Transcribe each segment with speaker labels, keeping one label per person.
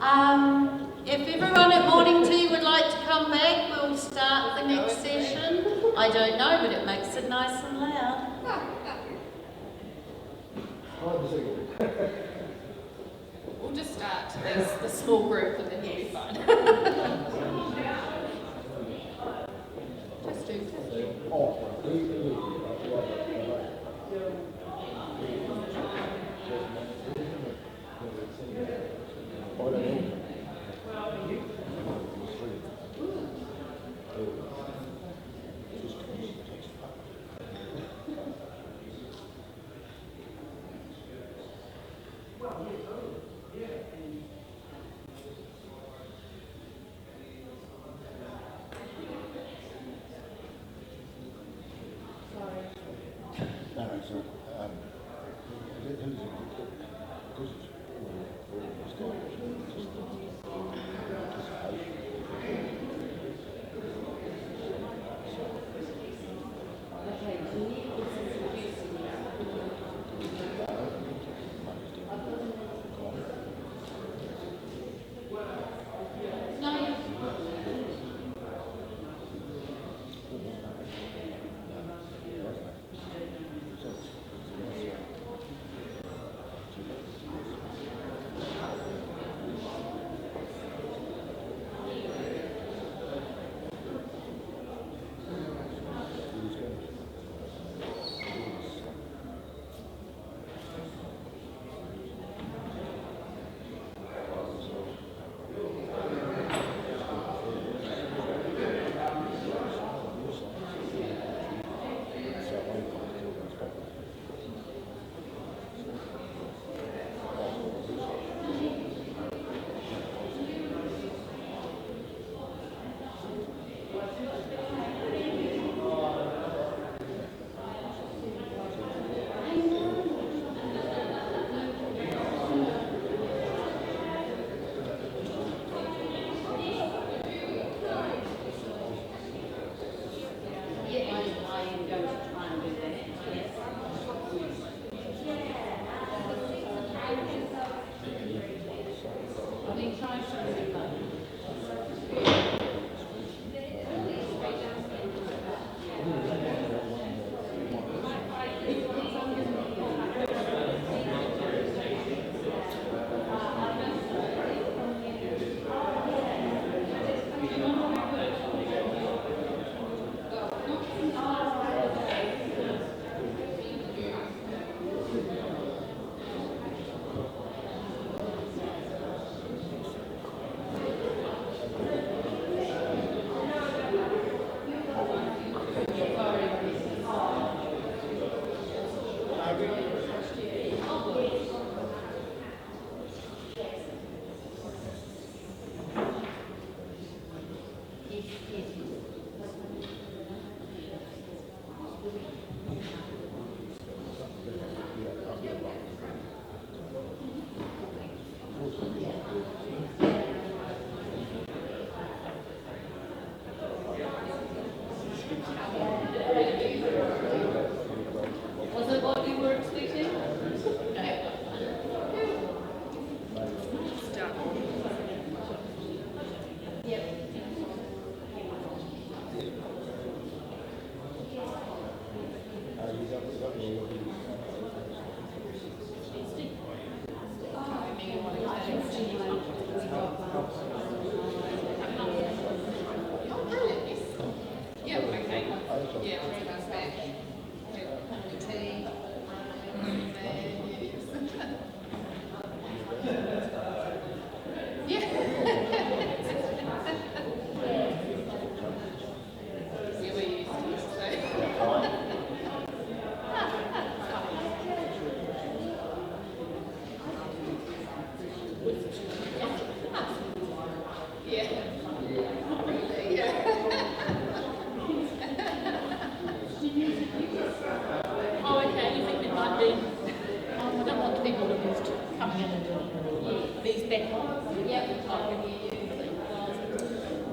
Speaker 1: If everyone at morning tea would like to come back, we'll start the next session. I don't know, but it makes it nice and loud.
Speaker 2: We'll just start as the small group and then you'll be fine. Just do.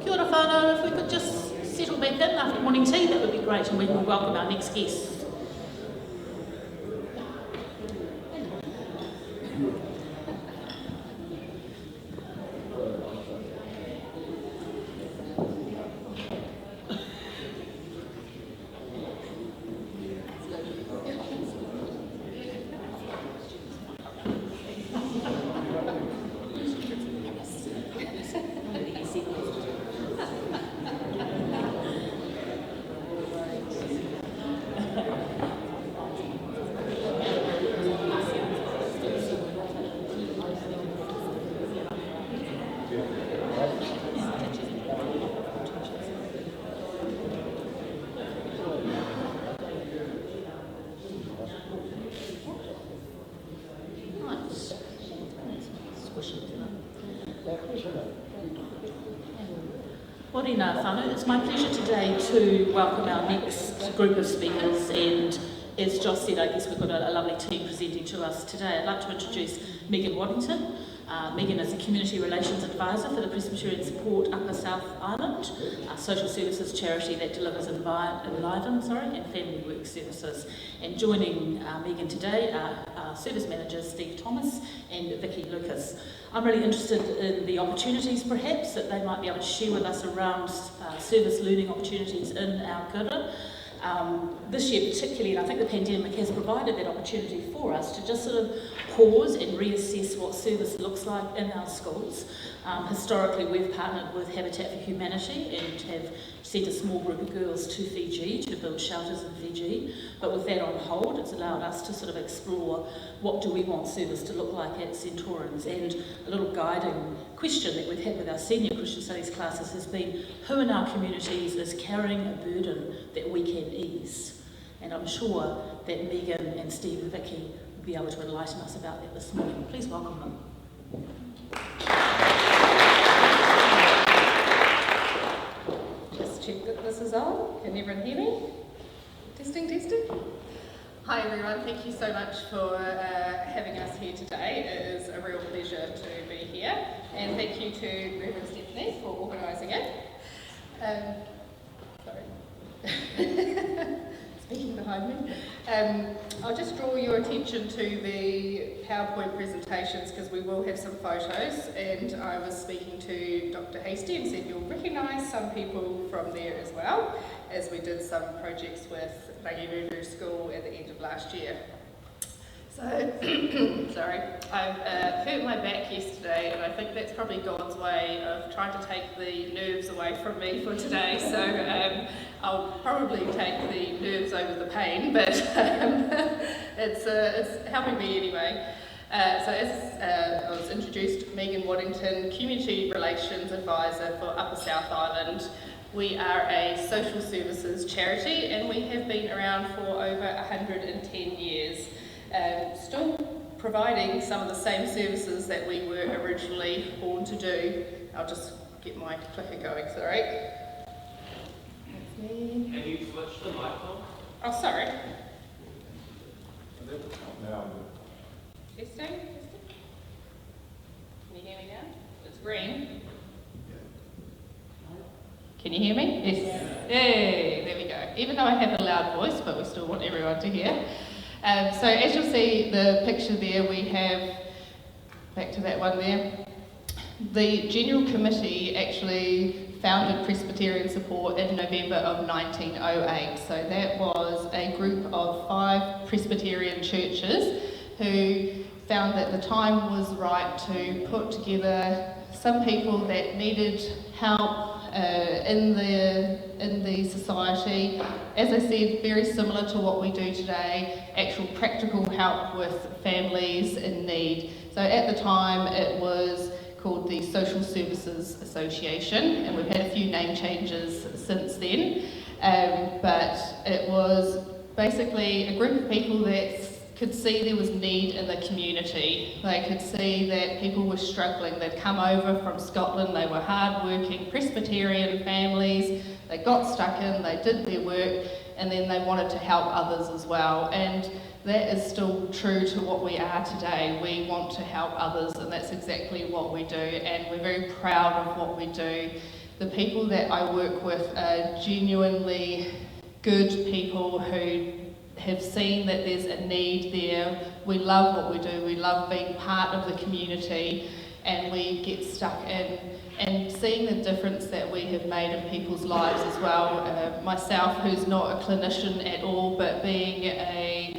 Speaker 1: Kia ora whānau, if we could just settle back in after morning tea, that would be great, and we will welcome our next guest.
Speaker 3: Morena whānau. It's my pleasure today to welcome our next group of speakers, and as Joss said, I guess we've got a lovely team presenting to us today. I'd like to introduce Megan Waddington. Megan is a Community Relations Advisor for the Presbyterian Support Upper South Island, a social services charity that delivers Enliven and family work services. And joining Megan today are our service managers Steve Thomas and Vicky Lucas. I'm really interested in the opportunities perhaps that they might be able to share with us around service learning opportunities in Aotearoa. This year particularly, and I think the pandemic has provided that opportunity for us to just sort of pause and reassess what service looks like in our schools. Historically, we've partnered with Habitat for Humanity and have sent a small group of girls to Fiji to build shelters in Fiji. But with that on hold, it's allowed us to sort of explore what do we want service to look like at Centaurans. And a little guiding question that we've had with our senior Christian Studies classes has been, who in our communities is carrying a burden that we can ease? And I'm sure that Megan and Steve and Vicky will be able to enlighten us about that this morning. Please welcome them.
Speaker 2: Just check that this is on. Can everyone hear me? Testing. Hi everyone, thank you so much for having us here today. It is a real pleasure to be here, and thank you to Reverend Stephanie for organising it. Speaking behind me. I'll just draw your attention to the PowerPoint presentations because we will have some photos, and I was speaking to Dr. Hasty and said you'll recognise some people from there as well, as we did some projects with Rangirudu School at the end of last year. So, sorry, I hurt my back yesterday, and I think that's probably God's way of trying to take the nerves away from me for today, so I'll probably take the nerves over the pain, but it's helping me anyway. So as I was introduced, Megan Waddington, Community Relations Advisor for Upper South Island. We are a social services charity, and we have been around for over 110 years. Still providing some of the same services that we were originally born to do. I'll just get my clicker going, sorry. That's me.
Speaker 4: Can you switch the mic on?
Speaker 2: Oh, sorry.
Speaker 4: No.
Speaker 2: Testing. Can you hear me now? It's green. Can you hear me? Yes. Hey, there we go. Even though I have a loud voice, but we still want everyone to hear. So as you'll see the picture there, we have, back to that one there, the General Committee actually founded Presbyterian Support in November of 1908. So that was a group of 5 Presbyterian churches who found that the time was right to put together some people that needed help in the society. As I said, very similar to what we do today, actual practical help with families in need. So at the time it was called the Social Services Association, and we've had a few name changes since then, but it was basically a group of people that could see there was need in the community. They could see that people were struggling. They'd come over from Scotland, they were hard-working Presbyterian families, they got stuck in, they did their work, and then they wanted to help others as well. And that is still true to what we are today. We want to help others, and that's exactly what we do, and we're very proud of what we do. The people that I work with are genuinely good people who have seen that there's a need there. We love what we do, we love being part of the community, and we get stuck in and seeing the difference that we have made in people's lives as well. Myself, who's not a clinician at all, but being a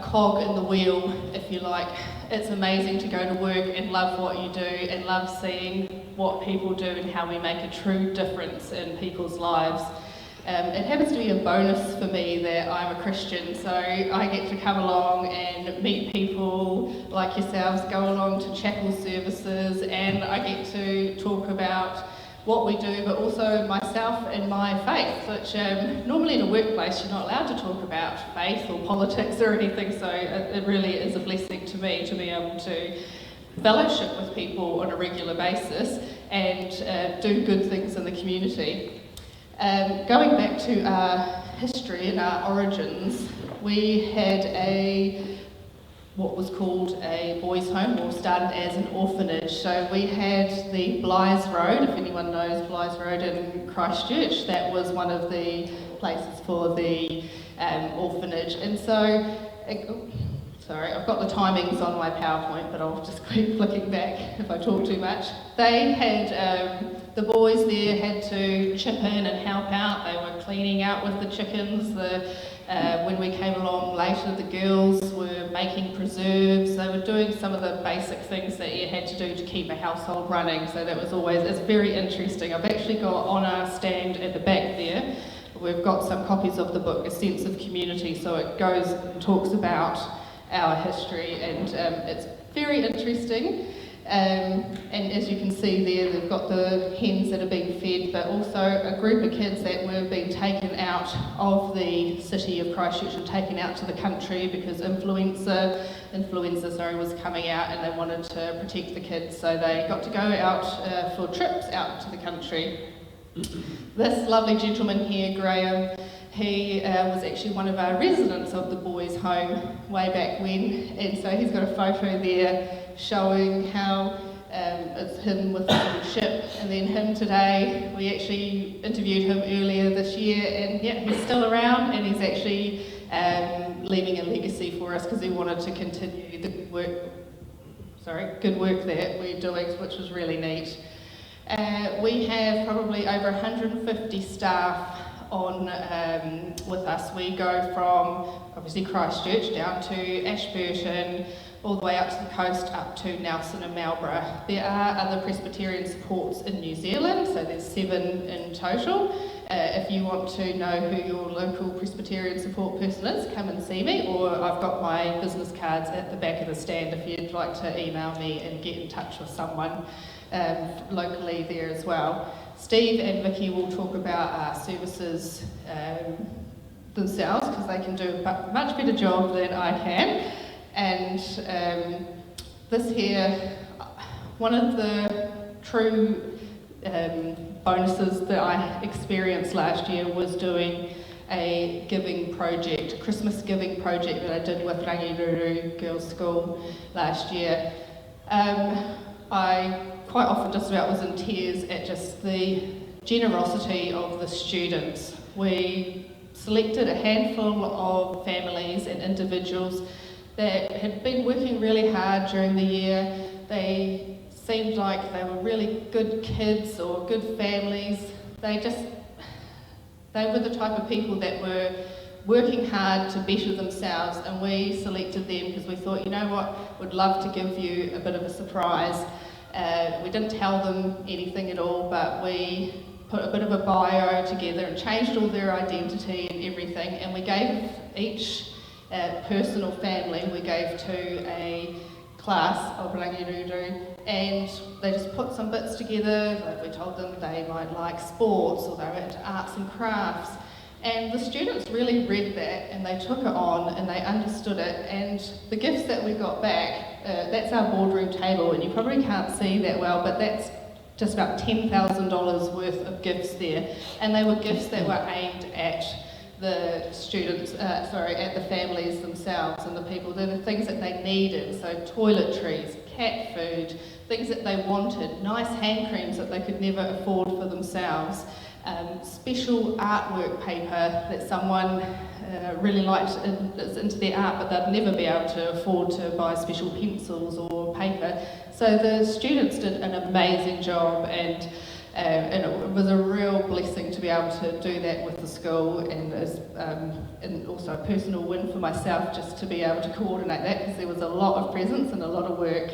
Speaker 2: cog in the wheel, if you like, it's amazing to go to work and love what you do and love seeing what people do and how we make a true difference in people's lives. It happens to be a bonus for me that I'm a Christian, so I get to come along and meet people like yourselves, go along to chapel services, and I get to talk about what we do, but also myself and my faith, which normally in a workplace you're not allowed to talk about faith or politics or anything, so it really is a blessing to me to be able to fellowship with people on a regular basis and do good things in the community. Going back to our history and our origins, we had what was called a boys' home, or started as an orphanage. So we had the Blythe Road, if anyone knows Blythe Road in Christchurch, that was one of the places for the orphanage. And so, sorry, I've got the timings on my PowerPoint, but I'll just keep flicking back if I talk too much. They had, the boys there had to chip in and help out. They were cleaning out with the chickens. When we came along later, the girls were making preserves. They were doing some of the basic things that you had to do to keep a household running. So that was it's very interesting. I've actually got on our stand at the back there, we've got some copies of the book, A Sense of Community. So it goes and talks about our history, and it's very interesting. And as you can see there, they've got the hens that are being fed, but also a group of kids that were being taken out of the city of Christchurch and taken out to the country because influenza was coming out, and they wanted to protect the kids, so they got to go out for trips out to the country. This lovely gentleman here, Graham, he was actually one of our residents of the boys' home way back when, and so he's got a photo there showing how it's him with the little ship, and then him today. We actually interviewed him earlier this year, and yeah, he's still around, and he's actually leaving a legacy for us because he wanted to continue the good work that we're doing, which was really neat. We have probably over 150 staff on with us. We go from obviously Christchurch down to Ashburton, all the way up to the coast, up to Nelson and Marlborough. There are other Presbyterian supports in New Zealand, so there's 7 in total. If you want to know who your local Presbyterian support person is, come and see me, or I've got my business cards at the back of the stand if you'd like to email me and get in touch with someone locally there as well. Steve and Vicky will talk about our services themselves, because they can do a much better job than I can. And this here, one of the true bonuses that I experienced last year was doing a giving project, a Christmas giving project that I did with Rangiruru Girls' School last year. I quite often just about was in tears at just the generosity of the students. We selected a handful of families and individuals that had been working really hard during the year. They seemed like they were really good kids or good families. They were the type of people that were working hard to better themselves, and we selected them because we thought, you know what, we'd love to give you a bit of a surprise. We didn't tell them anything at all, but we put a bit of a bio together and changed all their identity and everything, and we gave each person or family, we gave to a class of Rangiruru, and they just put some bits together. Like we told them they might like sports, or they were into arts and crafts, and the students really read that and they took it on and they understood it. And the gifts that we got back, that's our boardroom table, and you probably can't see that well, but that's just about $10,000 worth of gifts there, and they were gifts that were aimed at the students, at the families themselves and the people. They're the things that they needed, so toiletries, cat food, things that they wanted, nice hand creams that they could never afford for themselves, special artwork paper that someone really liked, that's into their art, but they'd never be able to afford to buy special pencils or paper. So the students did an amazing job, and it was a real blessing to be able to do that with the school, and also a personal win for myself just to be able to coordinate that, because there was a lot of presents and a lot of work.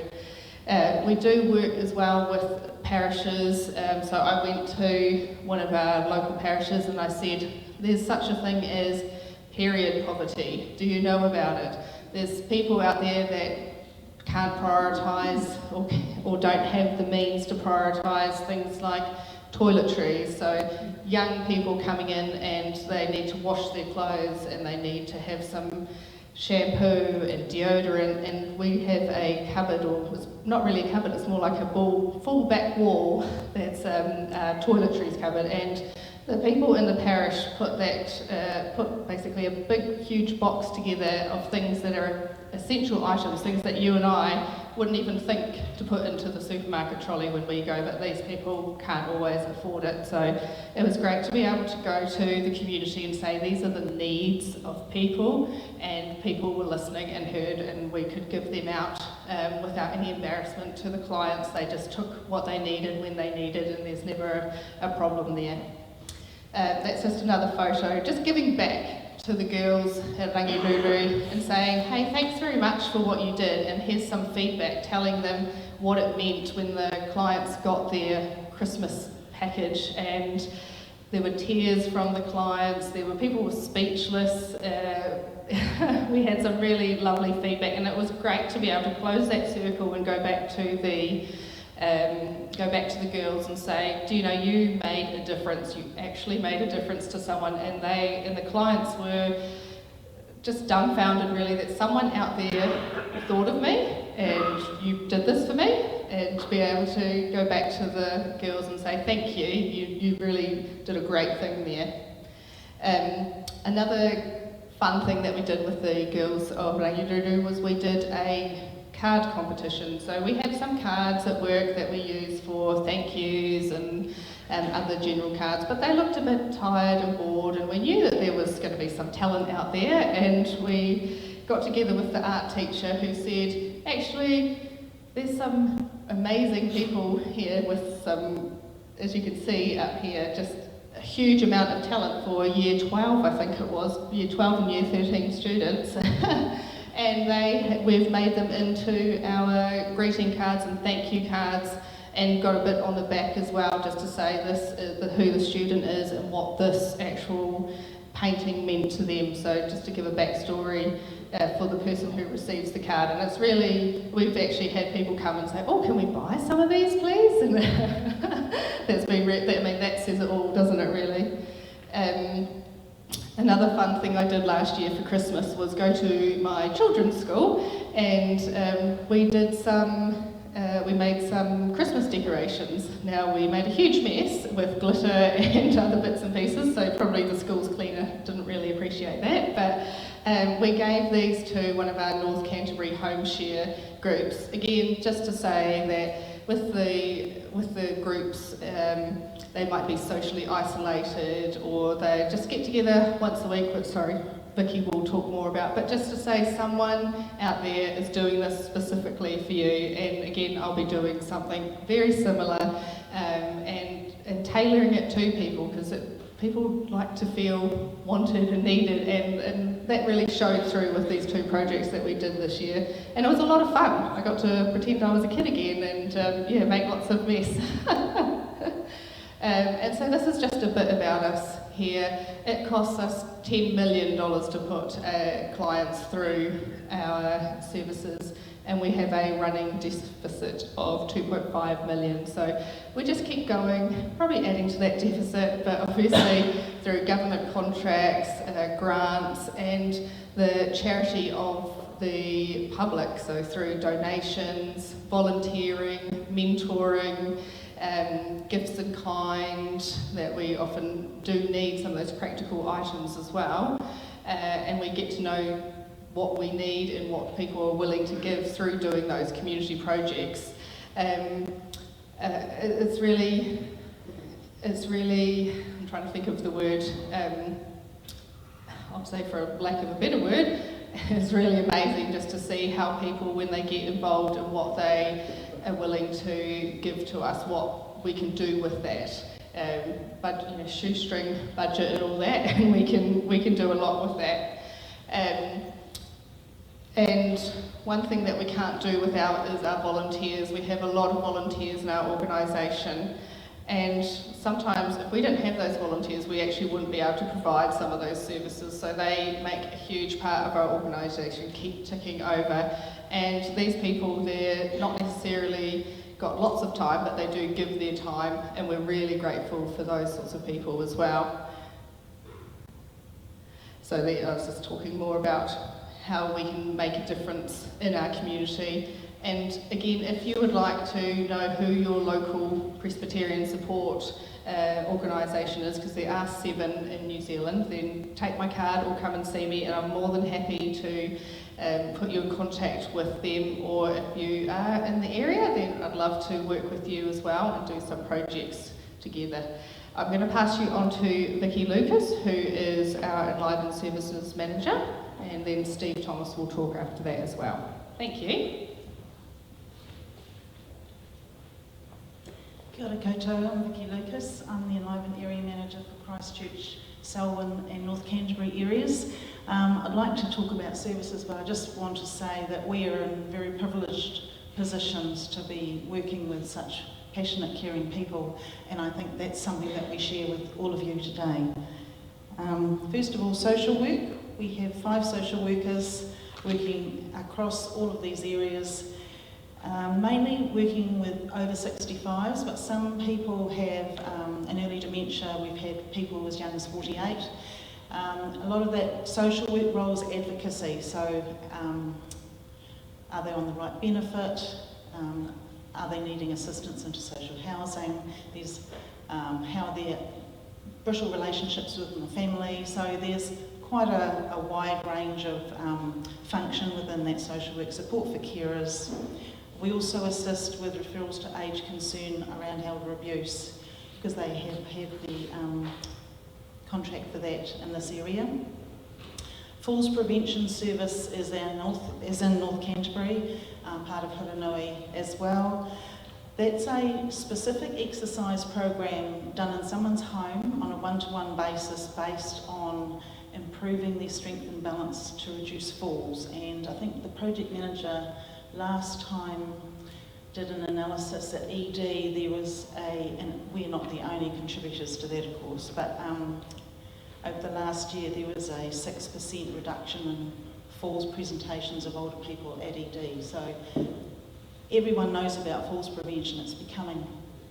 Speaker 2: We do work as well with parishes, so I went to one of our local parishes and I said, there's such a thing as period poverty. Do you know about it? There's people out there that can't prioritise or don't have the means to prioritise things like toiletries. So young people coming in and they need to wash their clothes and they need to have some shampoo and deodorant, and we have a cupboard, or it's not really a cupboard, it's more like a full back wall that's a toiletries cupboard, and the people in the parish put basically a big huge box together of things that are essential items, things that you and I wouldn't even think to put into the supermarket trolley when we go, but these people can't always afford it. So it was great to be able to go to the community and say these are the needs of people, and people were listening and heard, and we could give them out without any embarrassment to the clients. They just took what they needed when they needed, and there's never a problem there. That's just another photo, just giving back to the girls at Rangiruru and saying, hey, thanks very much for what you did, and here's some feedback telling them what it meant when the clients got their Christmas package. And there were tears from the clients, there were people who were speechless. We had some really lovely feedback, and it was great to be able to close that circle and go back to the girls and say, do you know, you made a difference, you actually made a difference to someone, and the clients were just dumbfounded really that someone out there thought of me and you did this for me, and to be able to go back to the girls and say thank you, you really did a great thing there. Another fun thing that we did with the girls of Rangiruru was we did a card competition. So we have some cards at work that we use for thank yous and other general cards, but they looked a bit tired and bored, and we knew that there was going to be some talent out there, and we got together with the art teacher who said, actually, there's some amazing people here with some, as you can see up here, just a huge amount of talent for year 12, I think it was, year 12 and year 13 students. And we've made them into our greeting cards and thank you cards, and got a bit on the back as well, just to say this is who the student is and what this actual painting meant to them. So just to give a backstory for the person who receives the card. And it's really, we've actually had people come and say, oh, can we buy some of these please? And that's been, that says it all, doesn't it really? Another fun thing I did last year for Christmas was go to my children's school, and we made some Christmas decorations. Now, we made a huge mess with glitter and other bits and pieces, so probably the school's cleaner didn't really appreciate that, but we gave these to one of our North Canterbury home share groups. Again, just to say that with the groups, they might be socially isolated, or they just get together once a week, which, sorry, Vicky will talk more about, but just to say someone out there is doing this specifically for you, and again, I'll be doing something very similar, and tailoring it to people, because people like to feel wanted and needed, and that really showed through with these two projects that we did this year, and it was a lot of fun. I got to pretend I was a kid again and make lots of mess. And so this is just a bit about us here. It costs us $10 million to put clients through our services, and we have a running deficit of 2.5 million. So we just keep going, probably adding to that deficit, but obviously through government contracts, grants, and the charity of the public, so through donations, volunteering, mentoring, gifts in kind, that we often do need some of those practical items as well, and we get to know what we need and what people are willing to give through doing those community projects. It's really, I'm trying to think of the word, I'll say for lack of a better word, it's really amazing just to see how people, when they get involved in what they are willing to give to us, what we can do with that. But shoestring budget and all that, and we can do a lot with that. And one thing that we can't do without is our volunteers. We have a lot of volunteers in our organisation, and sometimes if we didn't have those volunteers, we actually wouldn't be able to provide some of those services. So they make a huge part of our organisation, keep ticking over. And these people, they're not necessarily got lots of time, but they do give their time, and we're really grateful for those sorts of people as well. So I was just talking more about how we can make a difference in our community. And again, if you would like to know who your local Presbyterian support organisation is, because there are 7 in New Zealand, then take my card or come and see me, and I'm more than happy to put you in contact with them. Or if you are in the area, then I'd love to work with you as well and do some projects together. I'm going to pass you on to Vicky Lucas, who is our Enliven Services Manager, and then Steve Thomas will talk after that as well. Thank you.
Speaker 5: Kia ora koutou, I'm Vicky Lucas. I'm the Enliven Area Manager for Christchurch, Selwyn and North Canterbury areas. I'd like to talk about services, but I just want to say that we are in very privileged positions to be working with such passionate, caring people, and I think that's something that we share with all of you today. First of all, social work. We have 5 social workers working across all of these areas. Mainly working with over 65s, but some people have an early dementia. We've had people as young as 48. A lot of that social work role is advocacy, so are they on the right benefit? Are they needing assistance into social housing? There's how are their brittle relationships within the family, so there's quite a wide range of function within that social work. Support for carers. We also assist with referrals to age concern around elder abuse, because they have had the contract for that in this area. Falls Prevention Service is in North Canterbury, part of Huranui as well. That's a specific exercise program done in someone's home on a one-to-one basis based on improving their strength and balance to reduce falls. And I think the project manager last time did an analysis at ED. There was and we're not the only contributors to that, of course, but over the last year there was a 6% reduction in falls presentations of older people at ED. So everyone knows about falls prevention. It's becoming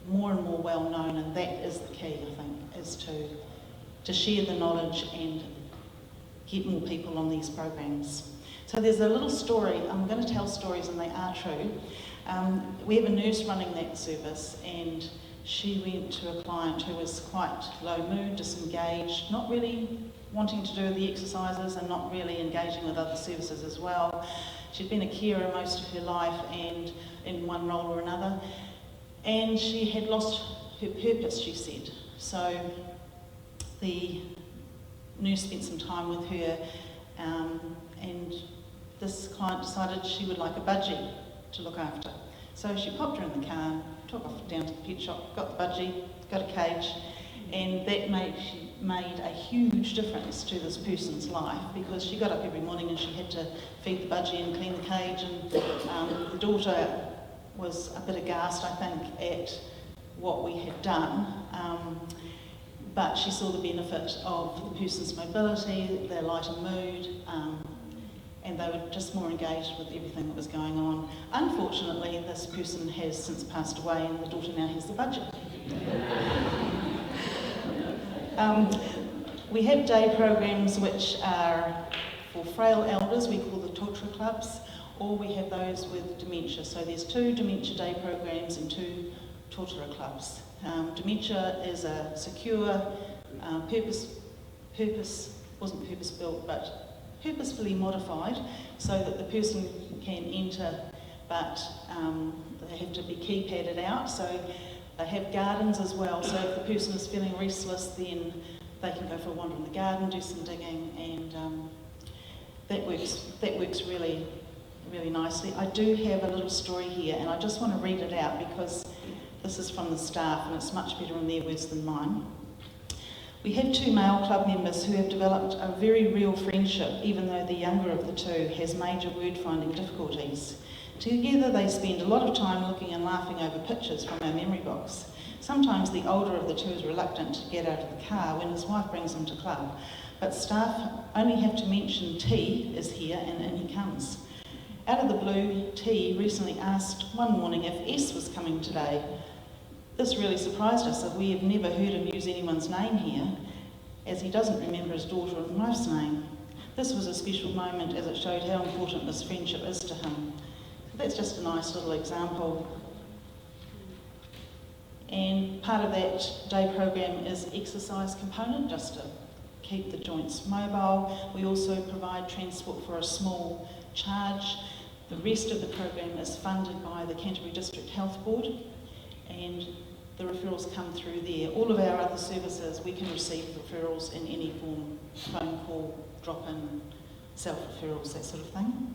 Speaker 5: more and more well known, and that is the key, I think, is to share the knowledge and get more people on these programs. So there's a little story. I'm going to tell stories, and they are true. We have a nurse running that service, and she went to a client who was quite low mood, disengaged, not really wanting to do the exercises and not really engaging with other services as well. She'd been a carer most of her life and in one role or another, and she had lost her purpose, she said. So the nurse spent some time with her, and this client decided she would like a budgie to look after. So she popped her in the car, took off down to the pet shop, got the budgie, got a cage, and that made a huge difference to this person's life, because she got up every morning and she had to feed the budgie and clean the cage, and the daughter was a bit aghast, I think, at what we had done, but she saw the benefit of the person's mobility, their lighter mood, and they were just more engaged with everything that was going on. Unfortunately, this person has since passed away, and the daughter now has the budget. We have day programs which are for frail elders, we call the Torture Clubs, or we have those with dementia. So there's 2 dementia day programs and 2 Torture Clubs. Dementia is a secure, wasn't purpose-built, but purposefully modified so that the person can enter, but they have to be keypadded out. So they have gardens as well, so if the person is feeling restless, then they can go for a wander in the garden, do some digging, and that works really, really nicely. I do have a little story here, and I just want to read it out because this is from the staff, and it's much better in their words than mine. We have 2 male club members who have developed a very real friendship, even though the younger of the 2 has major word-finding difficulties. Together they spend a lot of time looking and laughing over pictures from our memory box. Sometimes the older of the 2 is reluctant to get out of the car when his wife brings him to club, but staff only have to mention T is here and in he comes. Out of the blue, T recently asked one morning if S was coming today. This really surprised us, as we have never heard him use anyone's name here, as he doesn't remember his daughter and wife's name. this was a special moment as it showed how important this friendship is to him. So that's just a nice little example. And part of that day program is exercise component, just to keep the joints mobile. We also provide transport for a small charge. The rest of the program is funded by the Canterbury District Health Board, and the referrals come through there. All of our other services, we can receive referrals in any form, phone call, drop-in, self-referrals, that sort of thing.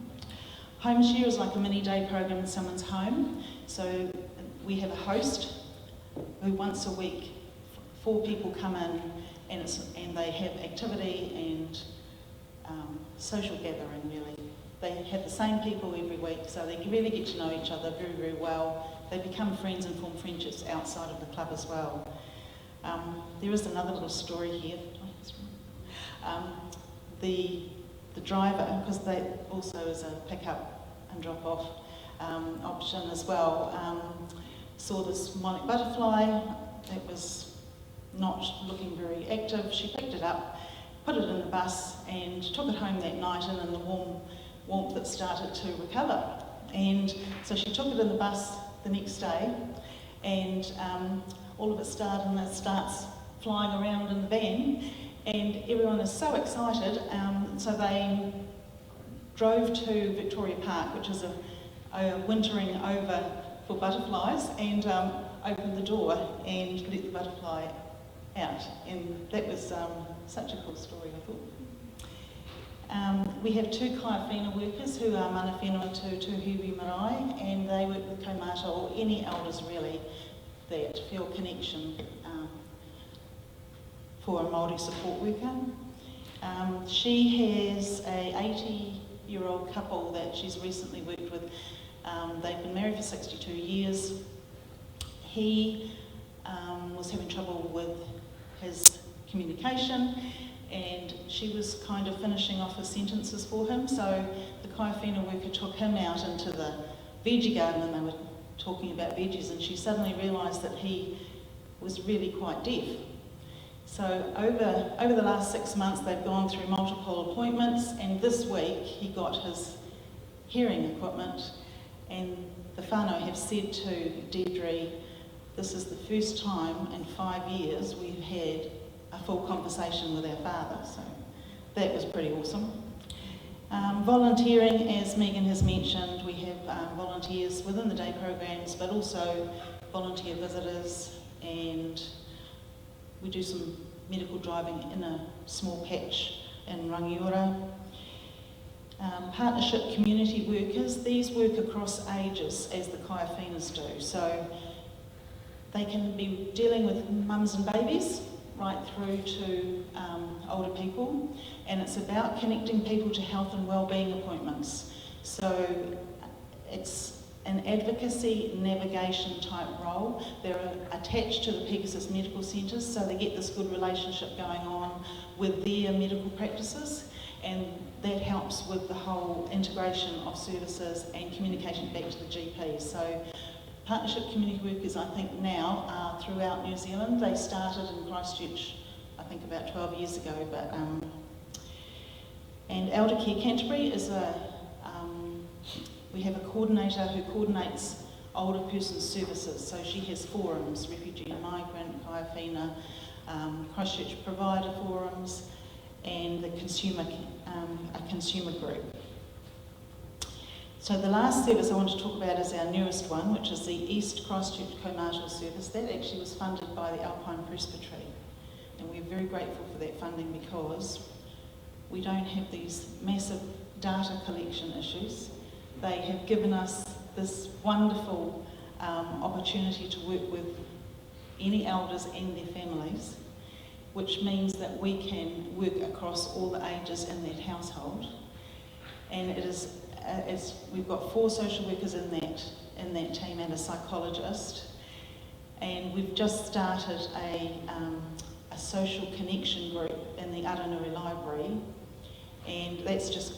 Speaker 5: Home share is like a mini day program in someone's home. So we have a host who once a week, 4 people come in and they have activity and social gathering really. They have the same people every week, so they really get to know each other very, very well. They become friends and form friendships outside of the club as well. There is another little story here. The driver, because they also is a pick-up and drop-off option as well, saw this monarch butterfly that was not looking very active. She picked it up, put it in the bus and took it home that night, and in the warmth it started to recover. And so she took it in the bus the next day, and all of it starts flying around in the van, and everyone is so excited, so they drove to Victoria Park, which is a wintering over for butterflies, and opened the door and let the butterfly out, and that was such a cool story, I thought. We have 2 kaiwhena workers who are mana whenua to Tuhiwi Marae, and they work with kaumata or any elders really that feel connection for a Māori support worker. She has a 80-year-old couple that she's recently worked with. They've been married for 62 years. He was having trouble with his communication, and she was kind of finishing off his sentences for him, so the kaiwhena worker took him out into the veggie garden, and they were talking about veggies, and she suddenly realised that he was really quite deaf. So over the last 6 months they've gone through multiple appointments, and this week he got his hearing equipment, and the whānau have said to Deirdre, this is the first time in 5 years we've had a full conversation with our father, so that was pretty awesome. Volunteering, as Megan has mentioned, we have volunteers within the day programs, but also volunteer visitors, and we do some medical driving in a small patch in Rangiora. Partnership community workers, these work across ages as the kaiwhenas do, so they can be dealing with mums and babies right through to older people, and it's about connecting people to health and wellbeing appointments. So it's an advocacy navigation type role. They're attached to the Pegasus Medical Centres, so they get this good relationship going on with their medical practices, and that helps with the whole integration of services and communication back to the GP. So partnership community workers, I think now, are throughout New Zealand. They started in Christchurch, I think about 12 years ago, but and Elder Care Canterbury is we have a coordinator who coordinates older person services. So she has forums, refugee and migrant, kaiwhena, Christchurch provider forums, and the consumer group. So the last service I want to talk about is our newest one, which is the East Christchurch Comartal service. That actually was funded by the Alpine Presbyterian, and we're very grateful for that funding because we don't have these massive data collection issues. They have given us this wonderful opportunity to work with any elders and their families, which means that we can work across all the ages in that household. And it is, we've got 4 social workers in that team and a psychologist, and we've just started a social connection group in the Aranui Library, and that's just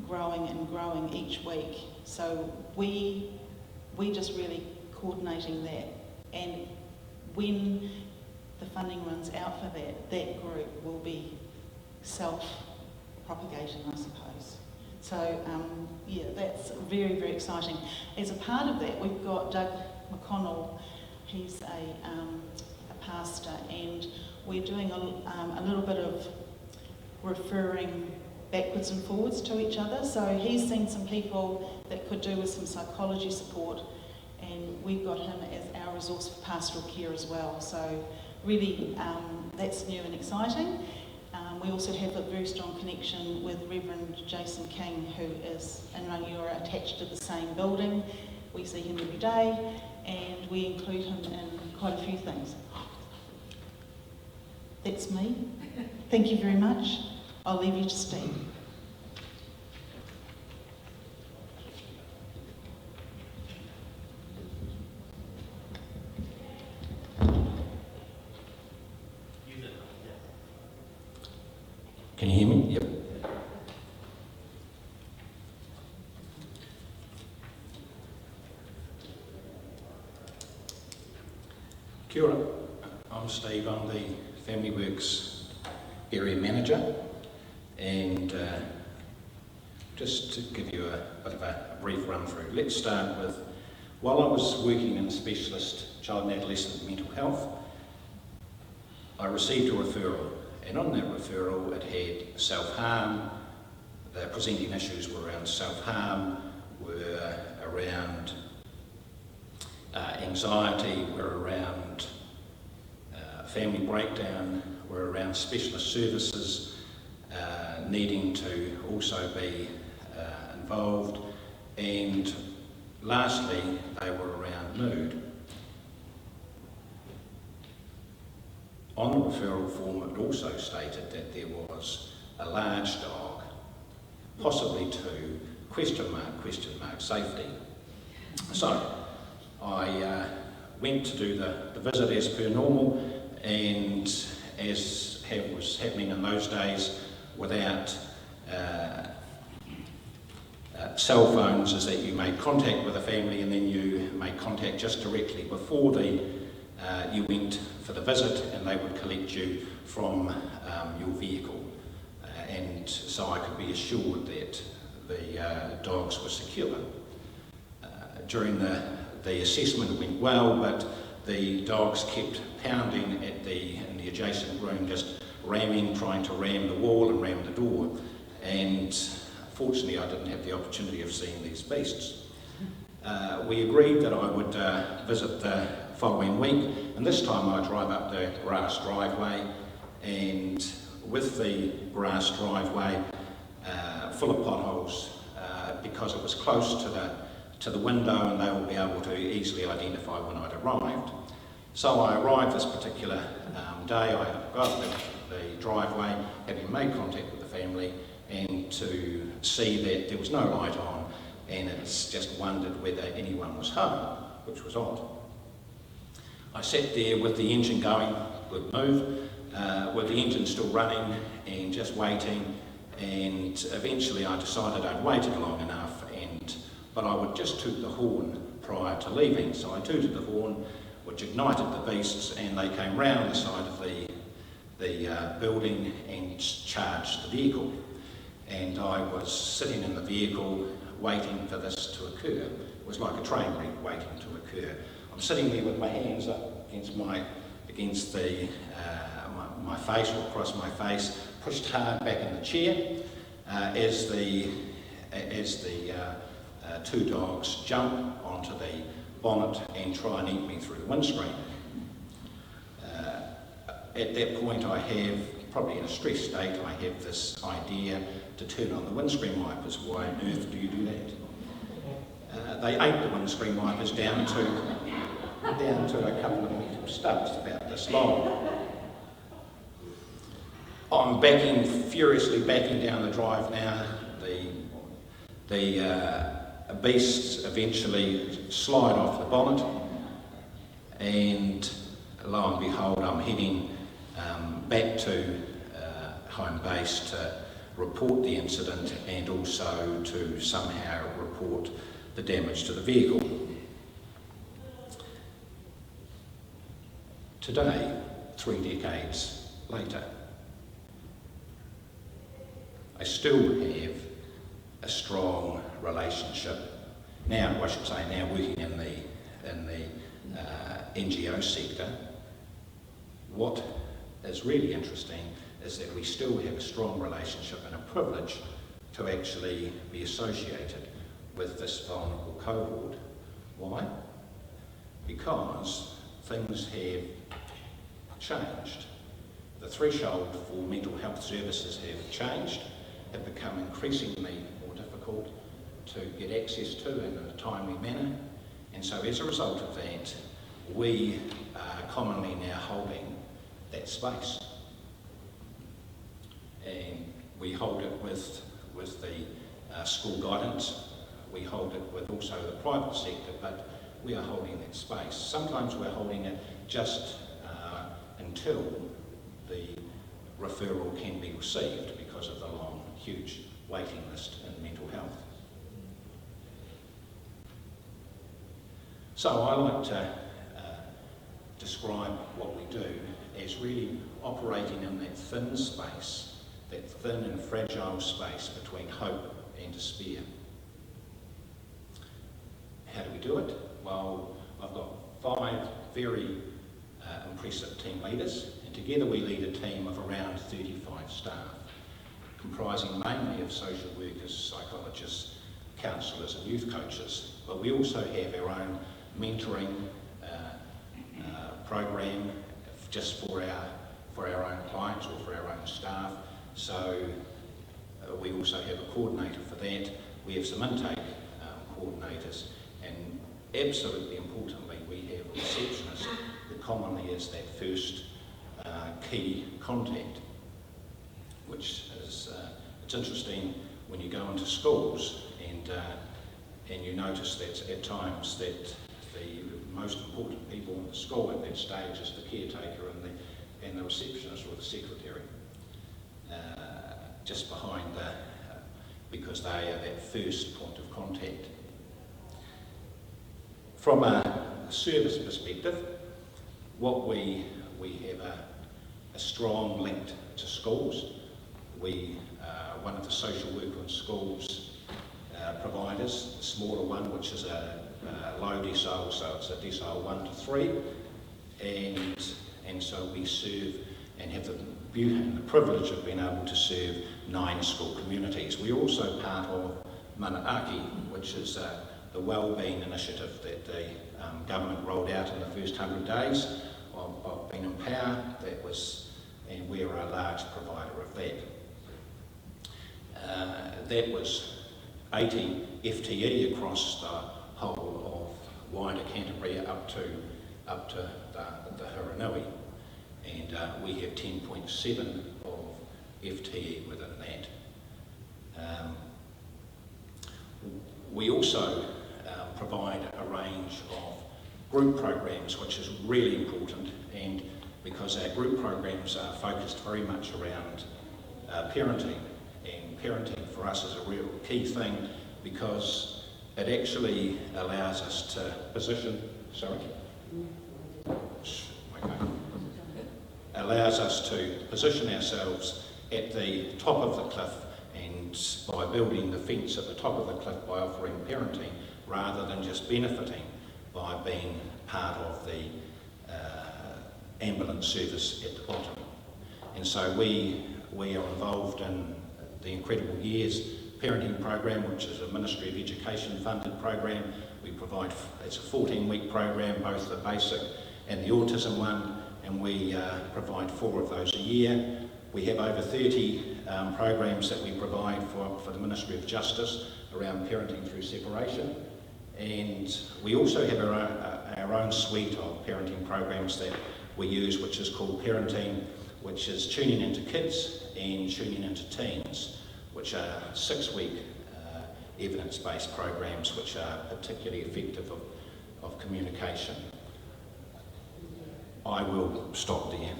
Speaker 5: growing and growing each week. So we just really coordinating that, and when the funding runs out for that group will be propagating, I suppose. So, yeah, that's very, very exciting. As a part of that, we've got Doug McConnell. He's a pastor, and we're doing a little bit of referring backwards and forwards to each other. So he's seen some people that could do with some psychology support, and we've got him as our resource for pastoral care as well. So really, that's new and exciting. We also have a very strong connection with Reverend Jason King, who is in Rangiora, attached to the same building. We see him every day, and we include him in quite a few things. That's me. Thank you very much. I'll leave you to Steve.
Speaker 6: Can you hear me? Yep. Kia ora. I'm Steve. I'm the Family Works Area Manager, and just to give you a bit of a brief run through, let's start with, while I was working in specialist child and adolescent mental health, I received a referral. And on that referral, it had self-harm. The presenting issues were around self-harm, were around anxiety, were around family breakdown, were around specialist services needing to also be involved, and lastly, they were around mood. On the referral form, it also stated that there was a large dog, possibly two, question mark, safety. So I went to do the visit as per normal, and as was happening in those days, without cell phones, is that you made contact with the family and then you made contact just directly before you went for the visit, and they would collect you from your vehicle, and so I could be assured that the dogs were secure. During the assessment it went well, but the dogs kept pounding in the adjacent room, just trying to ram the wall and ram the door, and fortunately I didn't have the opportunity of seeing these beasts. We agreed that I would visit the following week, and this time I drive up the grass driveway, and with the grass driveway full of potholes, because it was close to the window and they will be able to easily identify when I'd arrived. So I arrived this particular day, I got up the driveway, having made contact with the family, and to see that there was no light on, and it's just wondered whether anyone was home, which was odd. I sat there with the engine going, good move, with the engine still running and just waiting, and eventually I decided I'd waited long enough, but I would just toot the horn prior to leaving. So I tooted the horn, which ignited the beasts, and they came round the side of the building and charged the vehicle. And I was sitting in the vehicle waiting for this to occur. It was like a train wreck waiting to occur. I'm sitting there with my hands up against my face, or across my face, pushed hard back in the chair as the two dogs jump onto the bonnet and try and eat me through the windscreen. At that point I have, probably in a stress state, I have this idea to turn on the windscreen wipers. Why on earth do you do that? They ate the windscreen wipers down to a couple of metal stubs about this long. I'm furiously backing down the drive now. The beasts eventually slide off the bonnet, and lo and behold, I'm heading back to home base to report the incident and also to somehow report the damage to the vehicle. Today, 3 decades later, I still have a strong relationship. Now, I should say, now working in the NGO sector, what is really interesting is that we still have a strong relationship and a privilege to actually be associated with this vulnerable cohort. Why? Because things have changed. The threshold for mental health services have changed, have become increasingly more difficult to get access to in a timely manner, and so as a result of that, we are commonly now holding that space. And we hold it with the school guidance, we hold it with also the private sector, but we are holding that space. Sometimes we're holding it just until the referral can be received because of the long, huge waiting list in mental health. So I like to describe what we do as really operating in that thin space, that thin and fragile space between hope and despair. How do we do it? Well, I've got 5 very impressive team leaders, and together we lead a team of around 35 staff, comprising mainly of social workers, psychologists, counsellors and youth coaches. But we also have our own mentoring program just for our own clients or for our own staff. So we also have a coordinator for that. We have some intake coordinators, and absolutely importantly, we have a receptionist that commonly is that first key contact, which is it's interesting when you go into schools and you notice that at times that the most important people in the school at that stage is the caretaker and the receptionist or the secretary, just behind because they are that first point of contact. From a service perspective, what we have a strong link to schools. We are one of the social work on schools providers, a smaller one, which is a low decile, so it's a decile 1 to 3, and so we serve and have the beauty and the privilege of being able to serve 9 school communities. We're also part of Manaaki, which is the wellbeing initiative that the government rolled out in the first 100 days of being in power. And we're a large provider of that. That was 80 FTE across the whole of wider Canterbury up to the Hiranui, and we have 10.7 of FTE within that. We also provide a range of group programs, which is really important, and because our group programs are focused very much around parenting, and parenting for us is a real key thing because it actually allows us to position, allows us to position ourselves at the top of the cliff, and by building the fence at the top of the cliff by offering parenting rather than just benefiting by being part of the ambulance service at the bottom. And so we are involved in the Incredible Years parenting program, which is a Ministry of Education funded program. We provide, it's a 14-week program, both the basic and the autism one, and we provide 4 of those a year. We have over 30 programs that we provide for the Ministry of Justice around parenting through separation. And we also have our own suite of parenting programs that we use, which is called Parenting, which is tuning into kids and tuning into teens, which are 6-week evidence-based programs which are particularly effective of communication. I will stop there.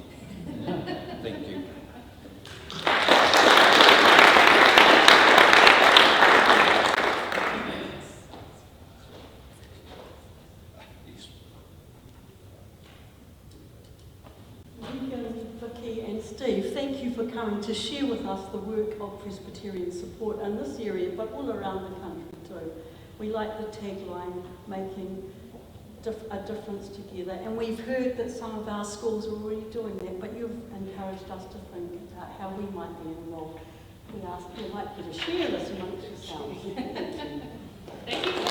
Speaker 6: Thank you.
Speaker 7: Vicky and Steve, thank you for coming to share with us the work of Presbyterian support in this area, but all around the country too. We like the tagline, making a difference together, and we've heard that some of our schools are already doing that, but you've encouraged us to think about how we might be involved. We'd like you to share this amongst yourselves.
Speaker 2: Thank you.